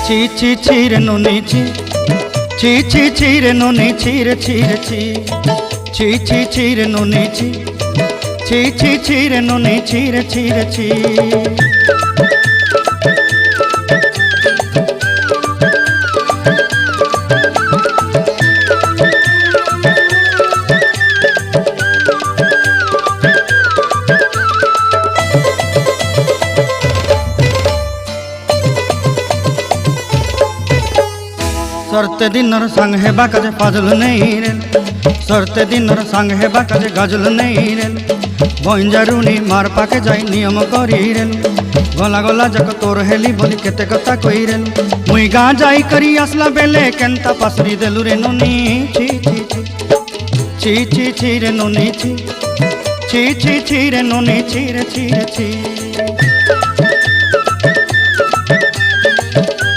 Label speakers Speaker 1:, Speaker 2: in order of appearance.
Speaker 1: ছি ছি ছি রে নুনি ছি, ছি ছি ছি রে নুনি ছি রে ছি রে ছি, ছি ছি ছি রে নুনি ছি, ছি ছি ছি রে নুনি ছি রে ছি রে ছি। सरते दिनर संग हेबा काजे फाजल नहीं रेल, सरते दिनर संग हेबा काजे गाजल नहीं रेल, बंजारुनी मार पाके जाई नियम करी रेल, गला गला जक तोर हेली बोली केते कथा कई रेल, मुई गा जाई करी आसला बेले केंता पासरी देलु रे नुनी ची ची ची, ची ची ची रे नुनी ची, ची ची ची रे नुनी ची रे ची रे ची।